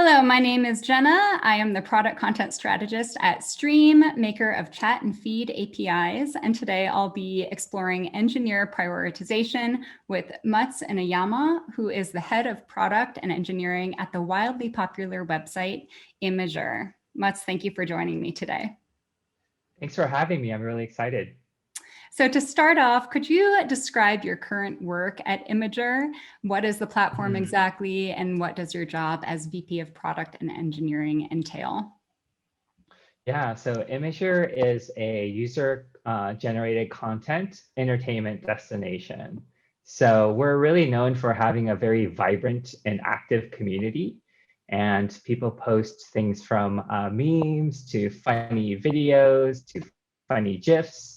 Hello, my name is Jenna. I am the product content strategist at Stream, maker of chat and feed APIs. And today I'll be exploring engineer prioritization with Mutz Inayama, who is the head of product and engineering at the wildly popular website Imgur. Mutz, thank you for joining me today. Thanks for having me. I'm really excited. So to start off, could you describe your current work at Imgur? What is the platform exactly, and what does your job as VP of Product and Engineering entail? Yeah, so Imgur is a user-generated content entertainment destination. So we're really known for having a very vibrant and active community. And people post things from memes to funny videos to funny GIFs,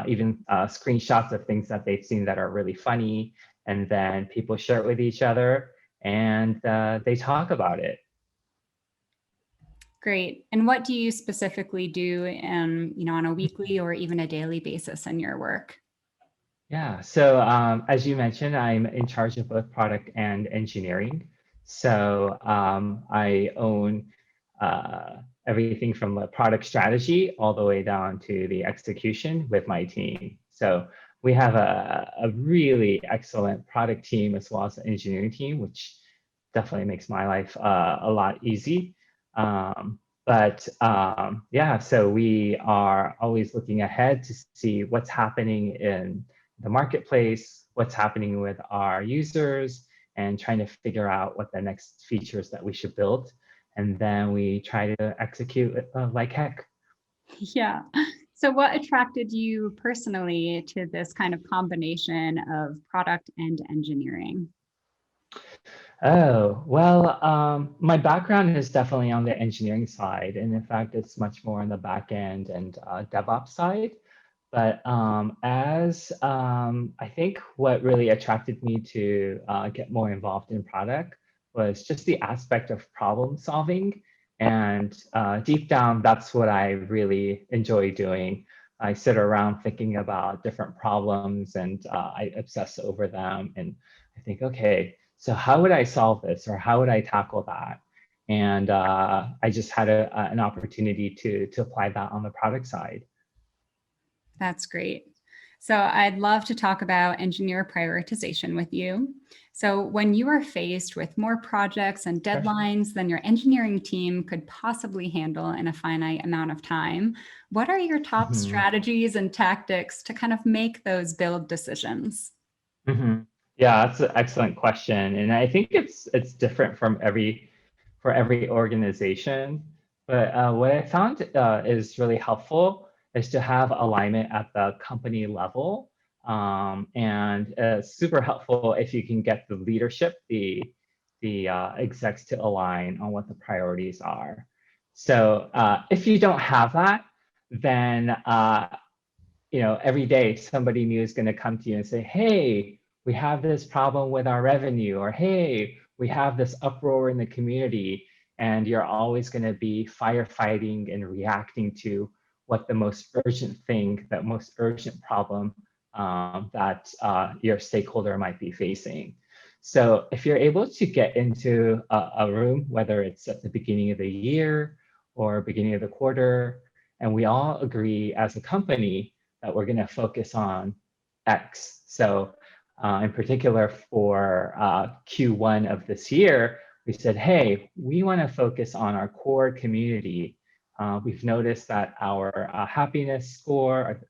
even screenshots of things that they've seen that are really funny. And then people share it with each other and they talk about it. Great. And what do you specifically do on a weekly or even a daily basis in your work? Yeah, so as you mentioned, I'm in charge of both product and engineering. So I own everything from the product strategy all the way down to the execution with my team. So we have a really excellent product team as well as an engineering team, which definitely makes my life a lot easy. Yeah, so we are always looking ahead to see what's happening in the marketplace, what's happening with our users, and trying to figure out what the next features that we should build. And then we try to execute like heck. Yeah. So what attracted you personally to this kind of combination of product and engineering? Oh, well, my background is definitely on the engineering side. And in fact, it's much more on the back end and DevOps side. But I think what really attracted me to get more involved in product was just the aspect of problem solving. And deep down, that's what I really enjoy doing. I sit around thinking about different problems and I obsess over them. And I think, okay, so how would I solve this or how would I tackle that? And I just had an opportunity to apply that on the product side. That's great. So I'd love to talk about engineer prioritization with you. So when you are faced with more projects and deadlines than your engineering team could possibly handle in a finite amount of time, what are your top strategies and tactics to kind of make those build decisions? Yeah, that's an excellent question. And I think it's different from for every organization. But what I found is really helpful is to have alignment at the company level. And super helpful if you can get the leadership, the execs to align on what the priorities are. So if you don't have that, then every day somebody new is going to come to you and say, hey, we have this problem with our revenue, or hey, we have this uproar in the community, and you're always going to be firefighting and reacting to what the most urgent thing, that most urgent problem that your stakeholder might be facing. So if you're able to get into a room, whether it's at the beginning of the year or beginning of the quarter, and we all agree as a company that we're going to focus on X. So in particular for Q1 of this year, we said, hey, we want to focus on our core community. We've noticed that our happiness score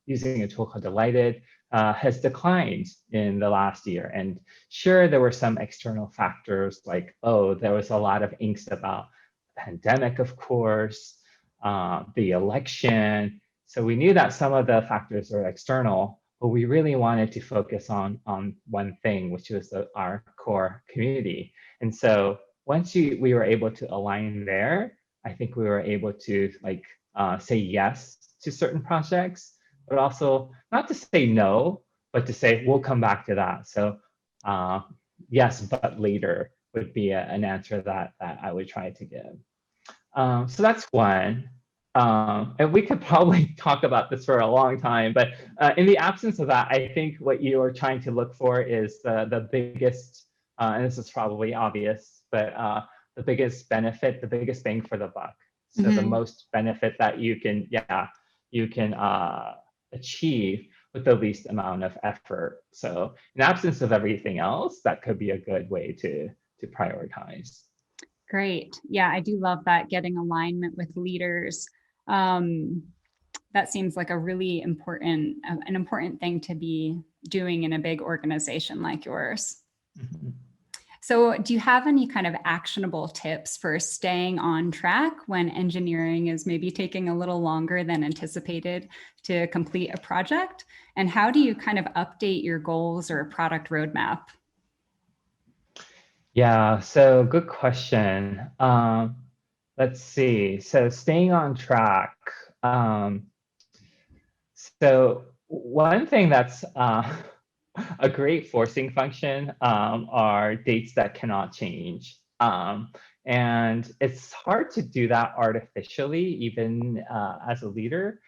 using a tool called Delighted has declined in the last year. And sure, there were some external factors like, oh, there was a lot of angst about the pandemic, of course, the election. So we knew that some of the factors were external, but we really wanted to focus on one thing, which was our core community. And so once we were able to align there, I think we were able to say yes to certain projects, but also not to say no, but to say we'll come back to that. So yes, but later would be an answer that I would try to give. So that's one. And we could probably talk about this for a long time, but in the absence of that, I think what you are trying to look for is the biggest, and this is probably obvious, but the biggest benefit, the biggest bang for the buck. So the most benefit that you can, achieve with the least amount of effort. So in absence of everything else, that could be a good way to prioritize. Great. Yeah, I do love that, getting alignment with leaders. That seems like a really important thing to be doing in a big organization like yours. Mhm. So do you have any kind of actionable tips for staying on track when engineering is maybe taking a little longer than anticipated to complete a project? And how do you kind of update your goals or product roadmap? Yeah, so good question. Let's see. So staying on track. Um, so one thing that's a great forcing function are dates that cannot change. And it's hard to do that artificially, even as a leader,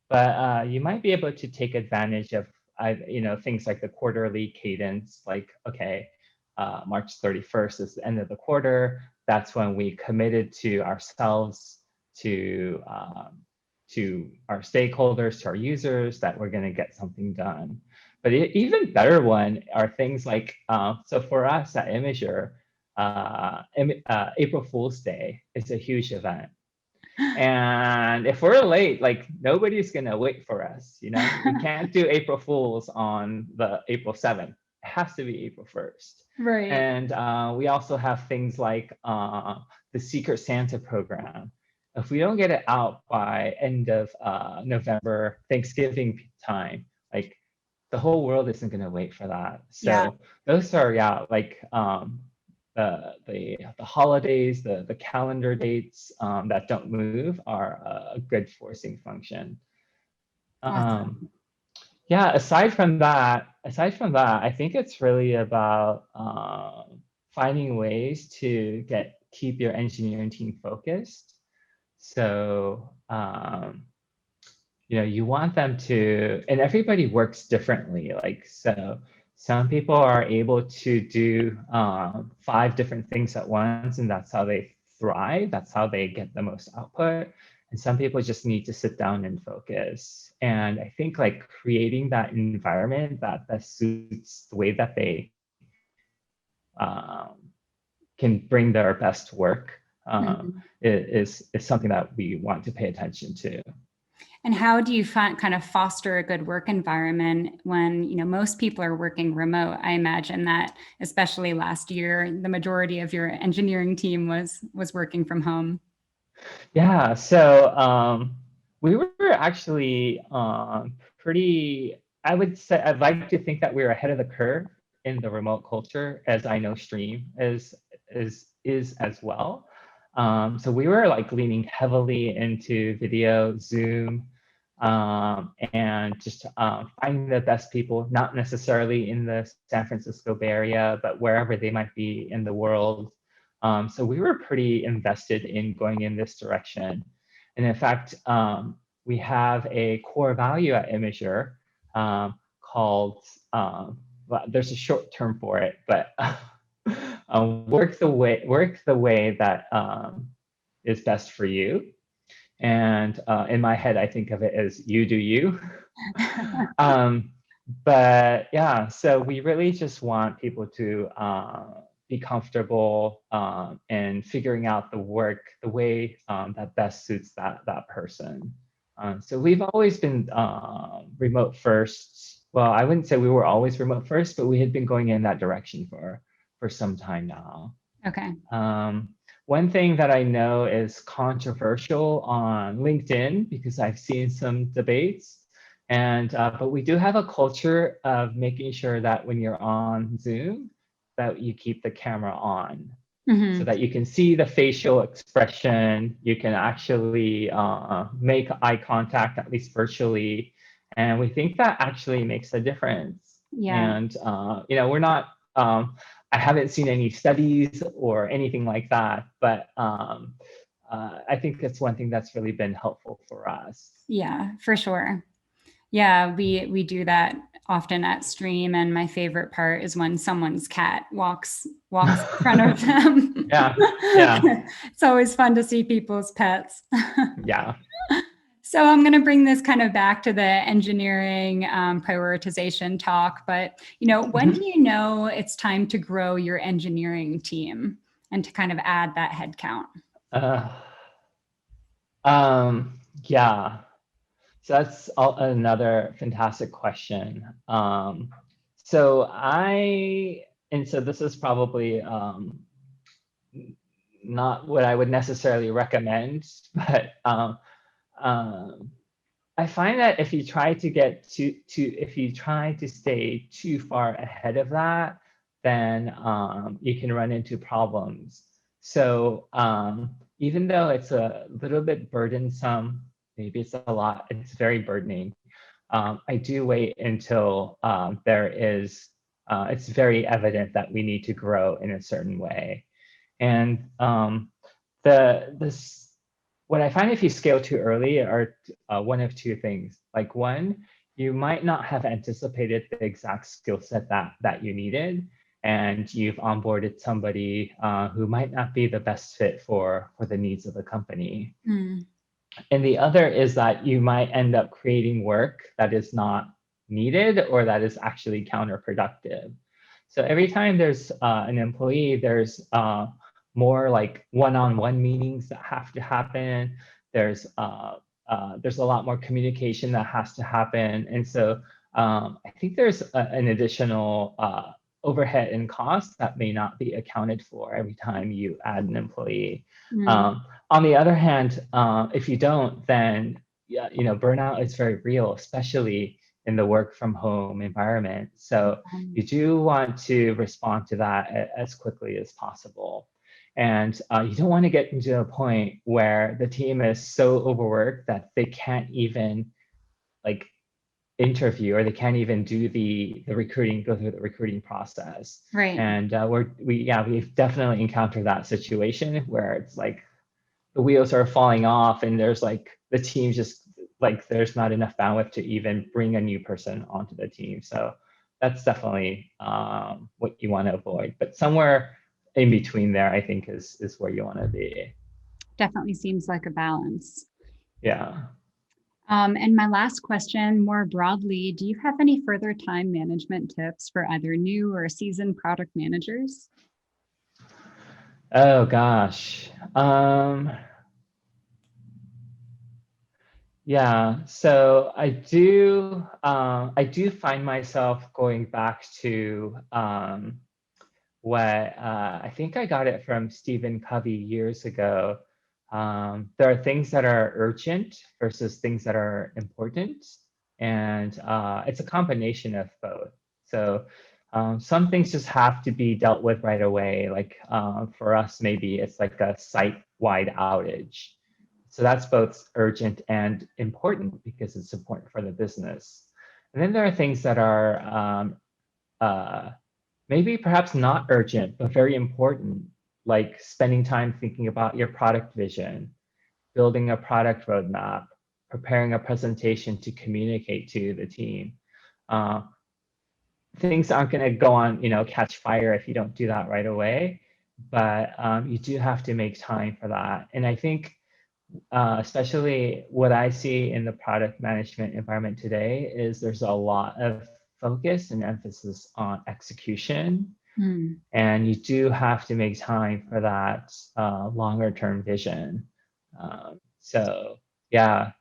but you might be able to take advantage of things like the quarterly cadence, like, okay, March 31st is the end of the quarter. That's when we committed to ourselves, to our stakeholders, to our users, that we're going to get something done. But even better one are things like, so for us at Imgur, April Fool's Day is a huge event. And if we're late, like, nobody's gonna wait for us, We can't do April Fools on the April 7th. It has to be April 1st. Right. And we also have things like the Secret Santa program. If we don't get it out by end of November, Thanksgiving time, like, the whole world isn't gonna wait for that. Yeah. So those are, like, the holidays, the calendar dates that don't move are a good forcing function. Awesome. Yeah, aside from that, I think it's really about finding ways to keep your engineering team focused. So you want them to, and everybody works differently. Like, so some people are able to do 5 different things at once, and that's how they thrive. That's how they get the most output. And some people just need to sit down and focus. And I think, like, creating that environment that suits the way that they um, can bring their best work Mhm. is something that we want to pay attention to. And how do you kind of foster a good work environment when, most people are working remote? I imagine that, especially last year, the majority of your engineering team was working from home. Yeah, so we were actually pretty, I would say, I'd like to think that we were ahead of the curve in the remote culture, as I know Stream is as well. So we were, like, leaning heavily into video, Zoom, and just finding the best people, not necessarily in the San Francisco Bay Area, but wherever they might be in the world. So we were pretty invested in going in this direction. And in fact, we have a core value at Imgur called, well, there's a short term for it, but work the way that is best for you. And in my head, I think of it as you do you. um, but yeah, so we really just want people to be comfortable in figuring out the work the way that best suits that person. So we've always been remote first. Well, I wouldn't say we were always remote first, but we had been going in that direction for some time now. Okay. One thing that I know is controversial on LinkedIn, because I've seen some debates, and but we do have a culture of making sure that when you're on Zoom, that you keep the camera on, so Hmm. that you can see the facial expression. You can actually make eye contact, at least virtually, and we think that actually makes a difference. Yeah. And we're not. I haven't seen any studies or anything like that, but I think that's one thing that's really been helpful for us. Yeah, for sure. Yeah, we do that often at Stream, and my favorite part is when someone's cat walks in front of them. Yeah, yeah, It's always fun to see people's pets. yeah. So I'm going to bring this kind of back to the engineering prioritization talk, but when do Mhm. you know it's time to grow your engineering team and to kind of add that headcount? Uh, yeah. So that's another fantastic question. So this is probably not what I would necessarily recommend, but um, I find that if you try to get if you try to stay too far ahead of that, then you can run into problems. So even though it's a little bit burdensome, maybe it's a lot, it's very burdening. I do wait until it's very evident that we need to grow in a certain way. And this what I find if you scale too early are one of two things. Like one, you might not have anticipated the exact skill set that you needed, and you've onboarded somebody who might not be the best fit for the needs of the company. Mm, And the other is that you might end up creating work that is not needed or that is actually counterproductive. So every time there's an employee, there's more like one-on-one meetings that have to happen. There's a lot more communication that has to happen, and so I think there's an additional overhead and cost that may not be accounted for every time you add an employee. mm, On the other hand, if you don't, then yeah, burnout is very real, especially in the work from home environment. So um, you do want to respond to that as quickly as possible. And you don't want to get into a point where the team is so overworked that they can't even like interview or they can't even do the recruiting, go through the recruiting process. right. And we've definitely encountered that situation where it's like the wheels are falling off and there's like the team just like there's not enough bandwidth to even bring a new person onto the team. So that's definitely what you want to avoid. But somewhere in between there, I think is where you want to be. Definitely seems like a balance. Yeah. And my last question, more broadly, do you have any further time management tips for either new or seasoned product managers? Oh gosh. Yeah, so I do find myself going back to what I think I got it from Stephen Covey years ago. There are things that are urgent versus things that are important, and it's a combination of both. So some things just have to be dealt with right away. Like for us, maybe it's like a site-wide outage. So that's both urgent and important because it's important for the business. And then there are things that are uh, maybe perhaps not urgent, but very important, like spending time thinking about your product vision, building a product roadmap, preparing a presentation to communicate to the team. Uh, Things aren't going to go on, catch fire if you don't do that right away, but you do have to make time for that. And I think especially what I see in the product management environment today is there's a lot of focus and emphasis on execution. Hmm. And you do have to make time for that longer term vision. So yeah,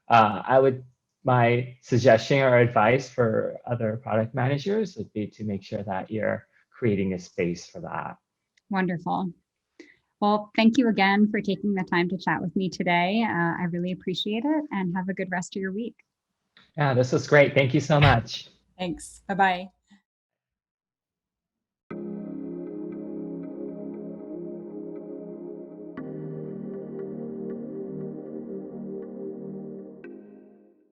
my suggestion or advice for other product managers would be to make sure that you're creating a space for that. Wonderful. Well, thank you again for taking the time to chat with me today. I really appreciate it and have a good rest of your week. Yeah, this was great. Thank you so much. Thanks. Bye bye.